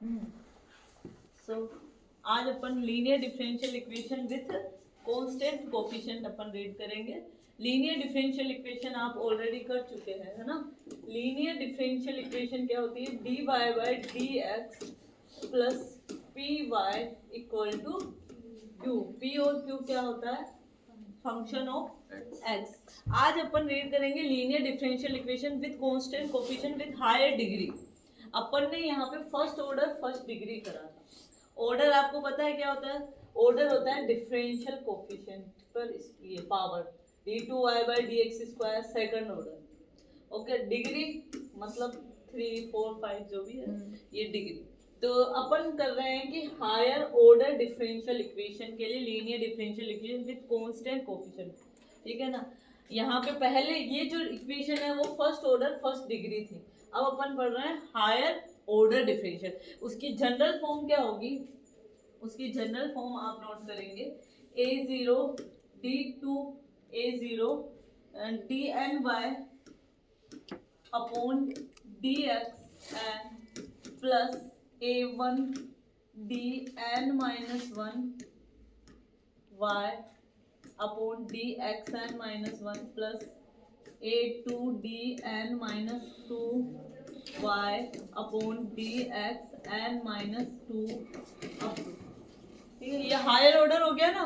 सो आज अपन linear differential equation with constant coefficient अपन रीड करेंगे। लीनियर डिफरेंशियल इक्वेशन आप ऑलरेडी कर चुके हैं, है ना। लीनियर डिफरेंशियल इक्वेशन क्या होती है? dy by dx plus P Y equal to Q. P और क्यू क्या होता है? Function of X. आज अपन रीड करेंगे linear differential equation with constant coefficient with higher degree. अपन ने यहाँ पे फर्स्ट ऑर्डर फर्स्ट डिग्री करा था। ऑर्डर आपको पता है क्या होता है? ऑर्डर होता है डिफरेंशियल कोफिशिएंट पर इसकी power d2y by dx square second order. Okay, degree मतलब 3, 4, 5 जो भी है ये डिग्री। तो अपन कर रहे हैं कि हायर ऑर्डर डिफरेंशियल इक्वेशन के लिए linear differential equation with constant coefficient, ठीक है ना। यहाँ पे पहले ये जो इक्वेशन है वो फर्स्ट ऑर्डर फर्स्ट डिग्री थी। अब अपन पढ़ रहे हैं हायर ऑर्डर डिफरेंशियल। उसकी जनरल फॉर्म क्या होगी? उसकी जनरल फॉर्म आप नोट करेंगे a0 d2 a0 dny upon dx n plus a1 dn minus 1 y upon dxn minus 1 plus a2 dn minus 2 y upon dxn minus 2 up. ठीक है, ये higher order हो गया ना।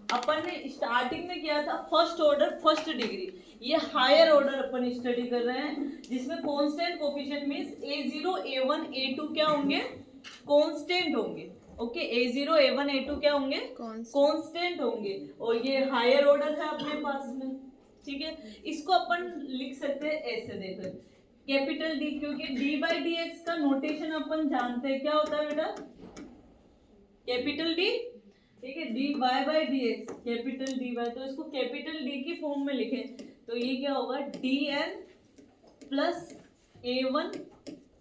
अपन ने स्टार्टिंग में किया था फर्स्ट ऑर्डर फर्स्ट डिग्री। ये हायर ऑर्डर अपन स्टडी कर रहे हैं जिसमें constant coefficient means a0 a1 a2 क्या होंगे? कांस्टेंट होंगे। ओके, a0 a1 a2 क्या होंगे? कांस्टेंट होंगे। और ये हायर ऑर्डर है अपने पास में, ठीक है। इसको अपन लिख सकते हैं ऐसे, देखो कैपिटल डी, क्योंकि डी बाई डी एक्स का नोटेशन अपन जानते हैं क्या होता है बेटा? कैपिटल डी, ठीक है। D Y by D X capital D Y, तो इसको कैपिटल डी की फॉर्म में लिखें तो ये क्या होगा? D N plus A one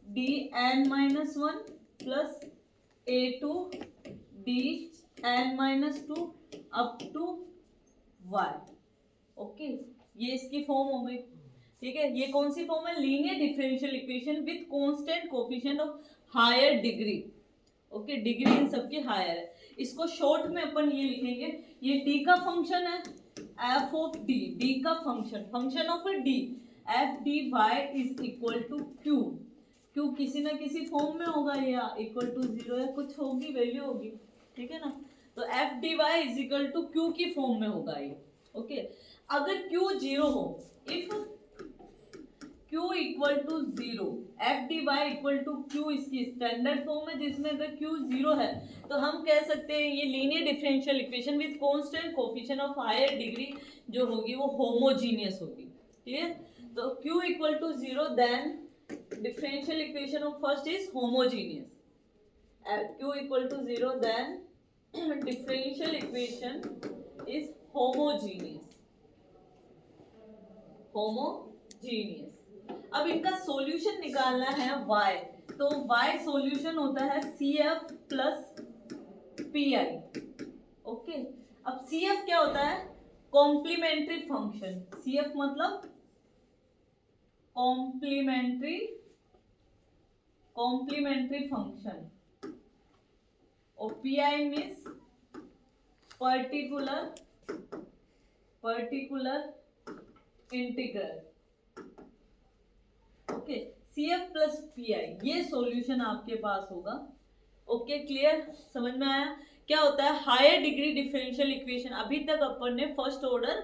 D N minus 1 plus A two D N minus 2 up to Y. Okay, ये इसकी फॉर्म हो गई, ठीक है। ये कौन सी फॉर्म है? Linear differential equation with constant coefficient of higher degree. Okay, degree इन सबकी हायर है। इसको शॉर्ट में अपन ये लिखेंगे, ये डी का फंक्शन है एफ ऑफ डी, डी का function of D F D Y is equal to Q. Q किसी ना किसी फॉर्म में होगा, या इक्वल टू 0 है, कुछ होगी वैल्यू होगी, ठीक है ना। तो F D Y is equal to Q की फॉर्म में होगा ये। ओके, अगर क्यू 0 हो, if Q equal to 0, F D Y equal to Q इसकी स्टैंडर्ड फॉर्म है, जिसमें अगर Q 0 है तो हम कह सकते हैं ये linear differential equation with constant coefficient of higher degree जो होगी वो होमोजीनियस होगी, ठीक है। तो Q equal to 0 then differential equation of first is homogeneous. Q equal to 0 then differential equation is homogeneous, homogeneous. अब इनका सॉल्यूशन निकालना है y, तो y सॉल्यूशन होता है CF प्लस PI। ओके, अब CF क्या होता है? Complementary function. CF मतलब कॉम्प्लीमेंट्री फंक्शन, और PI means particular integral. Okay, CF plus PI ये सॉल्यूशन आपके पास होगा। Okay, clear? समझ में आया क्या होता है हायर डिग्री डिफरेंशियल इक्वेशन? अभी तक अपन ने first order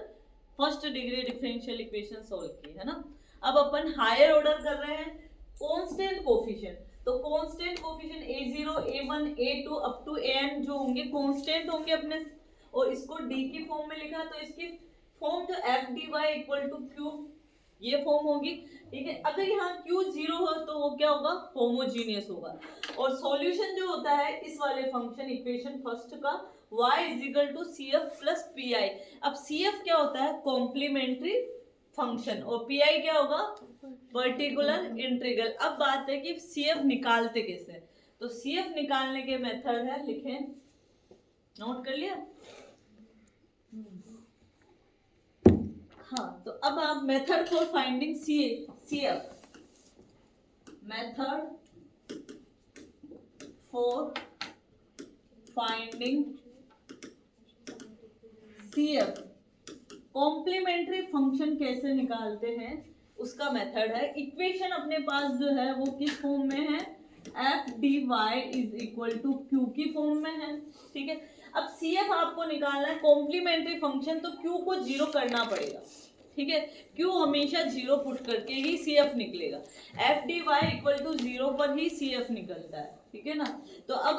first degree differential equation solve की है ना। अब अपन हायर ऑर्डर कर रहे हैं कांस्टेंट कोफिशिएंट। तो constant coefficient a0 a1 a2 up to an जो होंगे कांस्टेंट होंगे अपने, और इसको d की फॉर्म में लिखा तो इसकी फॉर्म जो F D Y equal to Q ये फॉर्म होगी, ठीक है। अगर यहाँ Q 0 हो तो वो क्या होगा? होमोजीनियस होगा। और सॉल्यूशन जो होता है इस वाले फंक्शन इक्वेशन फर्स्ट का y is equal to CF plus PI। अब CF क्या होता है? कॉम्प्लीमेंट्री फंक्शन, और PI क्या होगा? Particular integral. अब बात है कि CF निकालते कैसे? तो CF निकालने के मेथड है, लिखें, नोट कर लिया? हाँ, तो अब आप method for finding CF, method for finding CF। Complementary function कैसे निकालते हैं उसका मेथड है। इक्वेशन अपने पास जो है वो किस फॉर्म में है, F D Y is equal to Q की फॉर्म में है। ठीक है, अब CF आपको निकालना है कॉम्प्लीमेंट्री फंक्शन, तो Q को 0 करना पड़ेगा। ठीक है, Q हमेशा 0 पुट करके ही CF निकलेगा। F D Y equal to 0 पर ही CF निकलता है। ठीक है ना, तो अब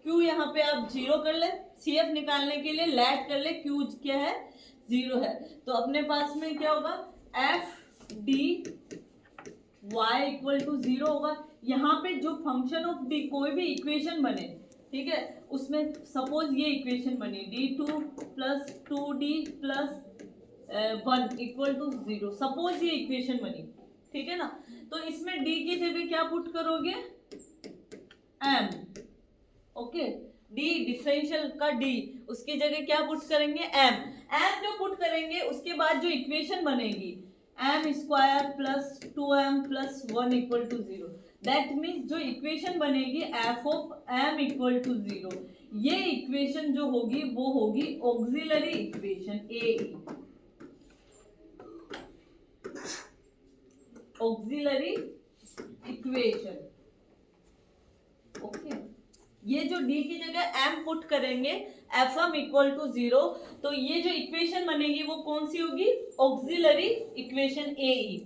Q यहाँ पे आप 0 कर ले, CF निकालने के लिए लेट कर ले, Q क्या है 0 है, तो अपने पास में क्या होगा, F D Y equal to 0 होगा। यहाँ पे जो फंक्शन ऑफ डी कोई भी इक्वेशन बने, ठीक है, उसमें सपोज ये इक्वेशन बनी d2 plus 2d plus 1 equal to 0, suppose ये इक्वेशन बनी। ठीक है ना, तो इसमें d की जगह क्या पुट करोगे, m। ओके, d डिफरेंशियल का d, उसकी जगह क्या पुट करेंगे, m। m जो पुट करेंगे उसके बाद जो इक्वेशन बनेगी m square plus 2m plus 1 equal to 0, that means जो इक्वेशन बनेगी f of m equal to 0, ये इक्वेशन जो होगी वो होगी auxiliary equation AE, auxiliary equation. Okay, ये जो d की जगह m पुट करेंगे fm इक्वल टू 0, तो ये जो इक्वेशन बनेगी वो कौन सी होगी, auxiliary equation AE।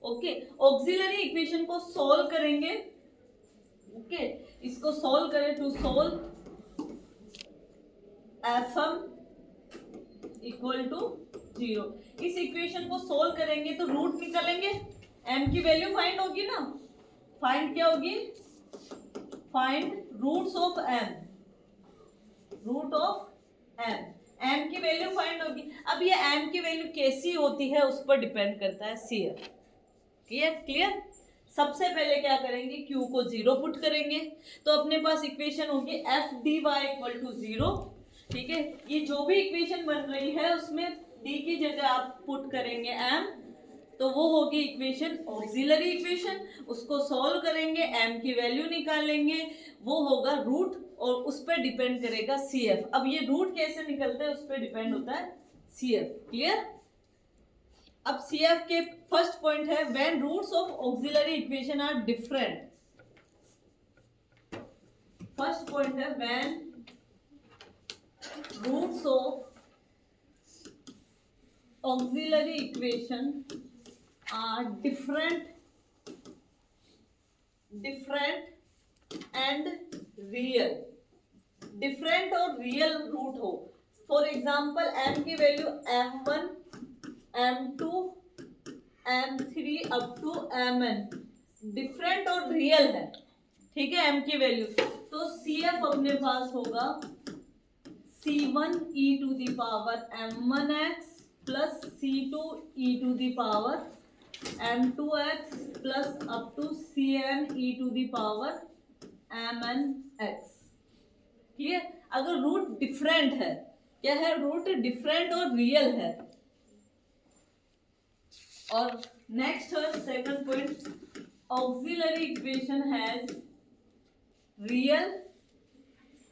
Okay, auxiliary equation को सॉल्व करेंगे। ओके, इसको सॉल्व करें, to solve fm equal to 0, इस इक्वेशन को सॉल्व करेंगे तो रूट निकालेंगे, m की वैल्यू फाइंड होगी ना, फाइंड क्या होगी, find roots of m, root of m, m की वैल्यू फाइंड होगी। अब ये m की वैल्यू कैसी होती है उस पर डिपेंड करता है CF। क्लियर। सबसे पहले क्या करेंगे, Q को 0 पुट करेंगे, तो अपने पास इक्वेशन होगी F D Y equal to 0। ठीक है, ये जो भी इक्वेशन बन रही है उसमें d की जगह आप पुट करेंगे m, तो वो होगी इक्वेशन ऑक्सिलरी इक्वेशन। उसको सॉल्व करेंगे, m की वैल्यू निकालेंगे, वो होगा रूट, और उस पर डिपेंड करेगा CF। अब ये रूट कैसे निकलता है उस पर डिपेंड होता है CF। क्लियर। अब CF के फर्स्ट पॉइंट है, when roots of auxiliary equation are different. First point है, when roots of auxiliary equation are different and real, different और रियल रूट हो। फॉर एग्जाम्पल m की value m1 m2 m3 up to mn, different और real है। ठीक है, m की value, तो CF अपने पास होगा C1 e to the power m1x plus C2 e to the power m2x plus up to Cn e to the power mnx। Clear. अगर root different है, क्या है, रूट डिफरेंट और रियल है। और नेक्स्ट है second point, auxiliary equation has real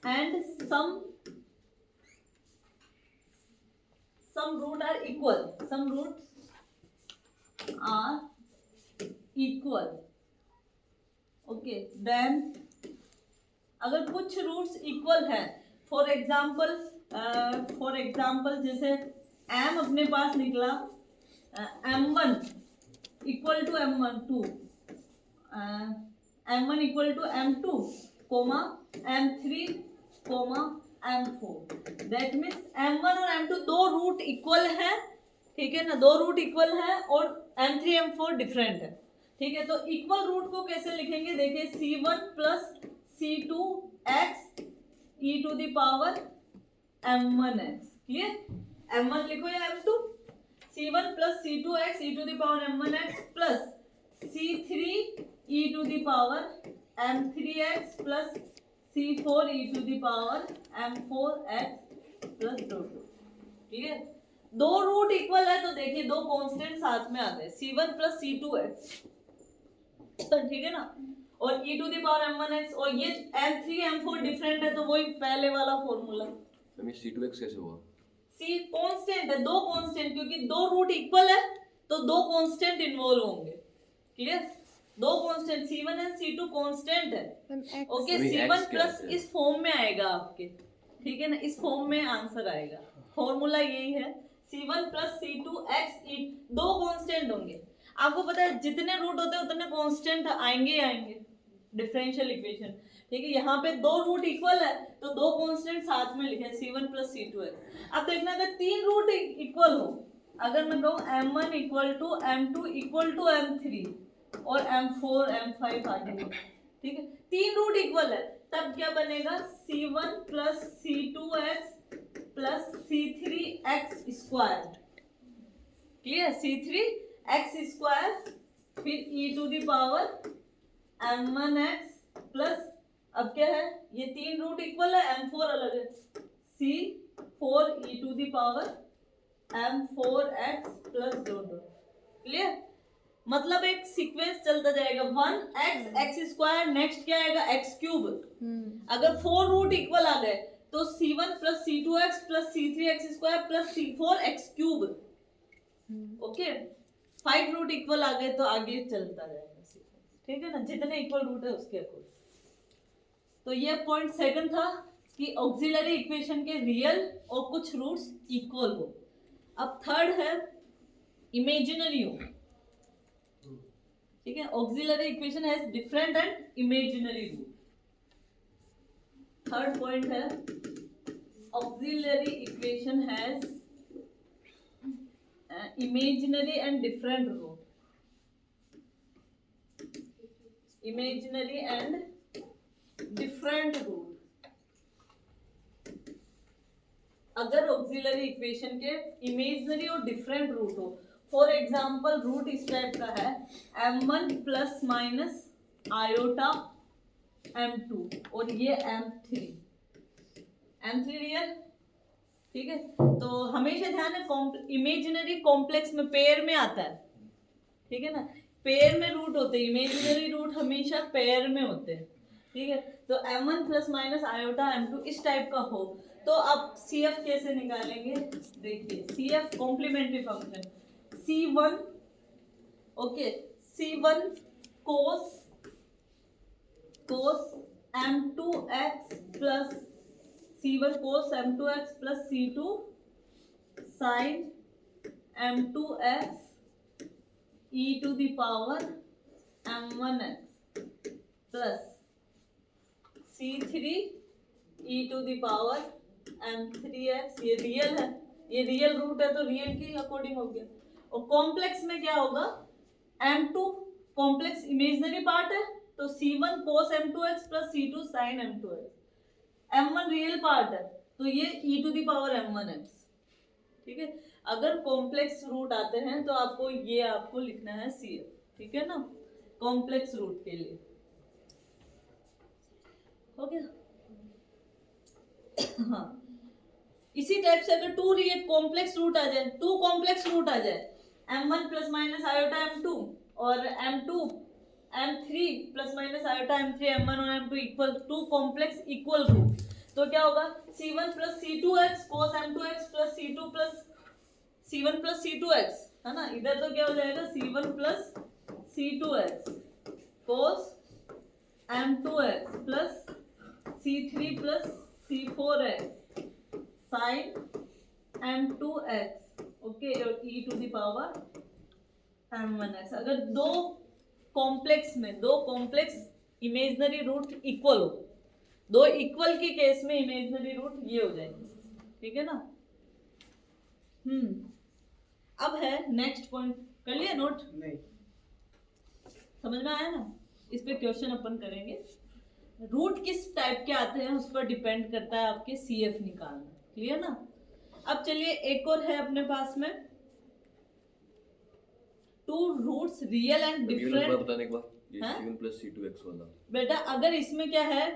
and some root are equal, some roots are equal। okay, then अगर कुछ रूट्स इक्वल है, फॉर एग्जाम्पल जैसे m अपने पास निकला m1 equal to m2, m1 equal to m2 comma m3 comma m4, that means m1 और m2 दो root equal है। ठीक है ना, दो रूट इक्वल है और m3 m4 डिफरेंट है। ठीक है, तो इक्वल रूट को कैसे लिखेंगे, देखिए C1 plus C2x e to the power m1x। Clear, m1 लिखो या m2, C1 plus C2x e to the power m1x plus C3 e to the power m3x plus C4 e to the power m4x plus 2। ठीक है, दो root equal है तो देखिए दो constant साथ में आ गए, C1 प्लस C2x। तो ठीक है ना, और e to the power m1x, और ये m3 m4 डिफरेंट है तो वही पहले वाला फॉर्मूला। c2x कैसे हुआ? c कांस्टेंट है, दो कांस्टेंट, क्योंकि दो रूट इक्वल है तो दो कांस्टेंट इन्वॉल्व होंगे। क्लियर? दो constant c1 and c2 constant है। ओके, c1 प्लस इस फॉर्म में आएगा आपके, ठीक है ना, इस फॉर्म में आंसर आएगा। फॉर्मूला यही है, c1 प्लस c2 x, दो कांस्टेंट होंगे। आपको पता है जितने रूट होते हैं उतने कांस्टेंट आएंगे ही आएंगे डिफरेंशियल इक्वेशन। ठीक है, यहाँ पे दो रूट इक्वल है तो दो कांस्टेंट साथ में लिखे c1 प्लस c2 x। अब देखना अगर तीन रूट इक्वल हो, अगर मैं कहूँ m1 equal to m2 equal to m3 और m4 m5 आगे, ठीक है, तीन रूट इक्वल है, तब क्या बनेगा? c1 plus c2x plus c3x square. Clear? c3x square, फिर e to the power m1x plus, अब क्या है, ये तीन रूट इक्वल है, m4 अलग है, c4 e to the power m4x plus दो। क्लियर? मतलब एक सीक्वेंस चलता जाएगा, 1x x स्क्वायर, नेक्स्ट क्या आएगा? x cube. अगर फोर रूट इक्वल आ गए तो c1 plus c2x plus c3x square plus c4x cube. Okay, 5 root equal आ गए तो आगे चलता जाएगा सीक्वेंस, ठीक है ना, जितने इक्वल रूट है उसके अकॉर्डिंग। तो ये पॉइंट सेकंड था कि ऑक्सिलरी इक्वेशन के रियल और कुछ रूट्स इक्वल हो। अब थर्ड है इमेजिनरी हो। ठीक है, auxiliary equation has different and imaginary root. Third point है auxiliary equation has imaginary and different root. Imaginary and different root. अगर ऑक्सिलरी इक्वेशन के इमेजिनरी और डिफरेंट रूट हो, फॉर एग्जाम्पल रूट इस टाइप का है m1 plus minus iota m2 और ये m3 रियल। ठीक है, तो हमेशा ध्यान है इमेजिनरी कॉम्प्लेक्स में पेयर में आता है। ठीक है ना, पेयर में रूट होते हैं, इमेजिनरी रूट हमेशा पेयर में होते हैं। ठीक है, तो m1 plus minus iota m2 इस टाइप का हो तो अब CF कैसे निकालेंगे? देखिए, CF complementary function C1, okay, C1 cos m2x plus c1 cos m2x plus c2 sin m2x e to the power m1x plus c3 e to the power m3x। ये real है, ये रियल रूट है तो real के according हो गया। और complex में क्या होगा? m2 कॉम्प्लेक्स इमेजिनरी पार्ट है तो c1 cos m2x plus c2 sin m2x। m1 real part है तो ये e to the power m1x। ठीक है, अगर कॉम्प्लेक्स रूट आते हैं तो आपको लिखना है CF। ठीक है ना, कॉम्प्लेक्स रूट के लिए हो गया। हाँ, इसी टाइप से अगर टू रियल कॉम्प्लेक्स रूट आ जाए, टू कॉम्प्लेक्स रूट आ जाए m1 plus minus iota m2 और m2 m3 plus minus iota m3 m1 और m2 equal, two complex equal root, तो क्या होगा? c1 plus c2x cos m2x plus c2 plus c1 plus c2x, है ना, इधर तो क्या हो जाएगा? c1 plus c2x cos m2x plus c3 plus c4x sin m2x, okay, और e to the power m1x। अगर दो कॉम्प्लेक्स इमेजिनरी रूट इक्वल हो, दो इक्वल के केस में इमेजिनरी रूट ये हो जाएंगे। ठीक है ना। अब है नेक्स्ट पॉइंट, कर लिया नोट? नहीं, समझ में आया ना? इस पे क्वेश्चन अपन करेंगे। रूट किस टाइप के आते हैं उस पर डिपेंड करता है आपके CF निकालना। क्लियर ना? अब चलिए एक और है अपने पास में, two roots real and different. बताने के बाद ये c1 प्लस c2x वाला बेटा, अगर इसमें क्या है,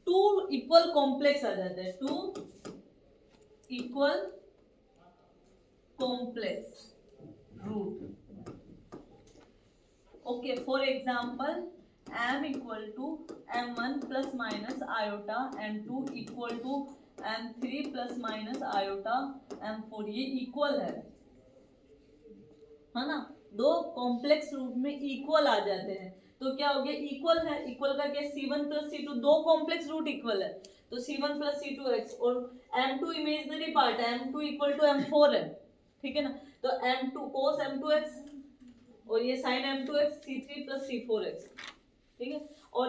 टू इक्वल कॉम्प्लेक्स आ जाते हैं, two equal complex root. Okay, for example m equal to m1 plus minus iota m2 equal to m3 plus minus iota m4, ये इक्वल है ना। दो कॉम्प्लेक्स रूट में इक्वल आ जाते हैं तो क्या हो गया, इक्वल है। इक्वल का क्या, c1 प्लस c2, दो कॉम्प्लेक्स रूट इक्वल है तो c1 प्लस c2x, और m2 इमेजिनरी पार्ट है, m2 इक्वल टू m4 है, ठीक है ना। तो m2 cos m2x और ये sin m2x, c3 plus c4x, ठीक है। और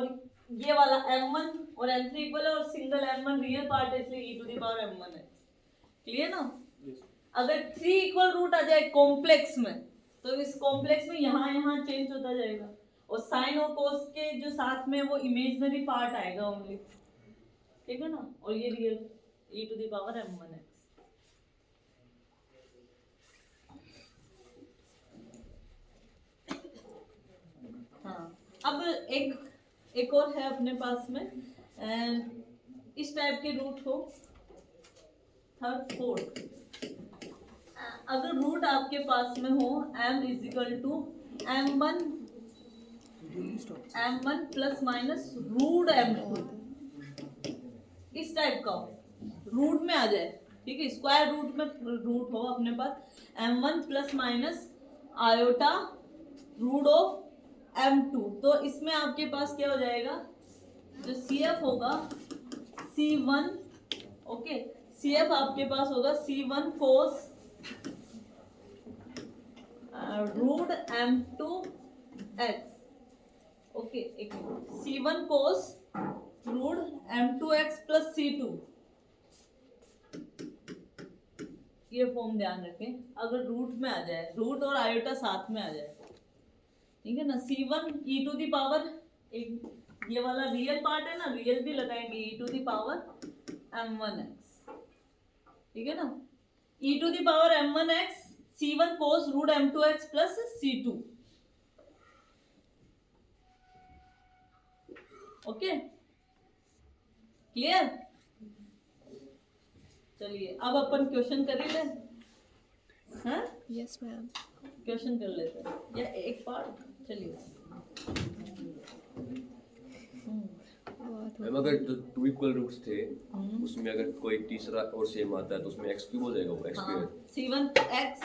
ये वाला m1 और m3 इक्वल है और सिंगल m1 रियल पार्ट है इसलिए e to the power m1 है। क्लियर ना। अगर 3 इक्वल रूट आ जाए कॉम्प्लेक्स में तो इस कॉम्प्लेक्स में यहाँ चेंज होता जाएगा और साइन और कोस के जो साथ में वो इमेजिनरी पार्ट आएगा ओनली, ठीक है ना। और ये real e to the power m1x। हाँ, अब एक और है अपने पास में, इस टाइप के रूट हो, थर्ड फोर्थ। अगर रूट आपके पास में हो m equal to m1 plus minus root m2, इस टाइप का रूट में आ जाए, ठीक है। स्क्वायर रूट में रूट हो अपने पास m1 plus minus iota root of m2, तो इसमें आपके पास क्या हो जाएगा, जो CF होगा C1, ओके, CF आपके पास होगा C1 कोस रूट m2x, ओके, एक C1 कोस रूट m2x प्लस C2, ये फॉर्म ध्यान रखें। अगर रूट में आ जाए, रूट और आयोटा साथ में आ जाए, ठीक है ना। C1 e to the power, एक ये वाला रियल पार्ट है ना, रियल भी लगाएंगे e to the power m1x, ठीक है ना। e to the power m1x C1 cos root m2x plus C2, okay, clear. चलिए अब अपन क्वेश्चन कर ही ले, हाँ यस मैम। क्वेश्चन कर लेते हैं या एक पार्ट, चलिए। मैम अगर जो 2 इक्वल रूट्स थे उसमें अगर कोई तीसरा और सेम आता है तो उसमें x क्यूब हो जाएगा, वो x हाँ, square.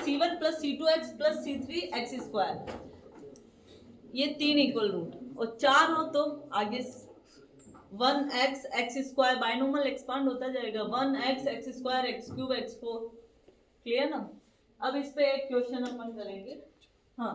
C1 plus C2x plus C3 x square, ये 3 इक्वल रूट, और 4 हो तो आगे 1x x square binomial expand होता जाएगा, 1x x square x cube x4, clear ना। अब इस पे एक क्वेश्चन अपन करेंगे, हाँ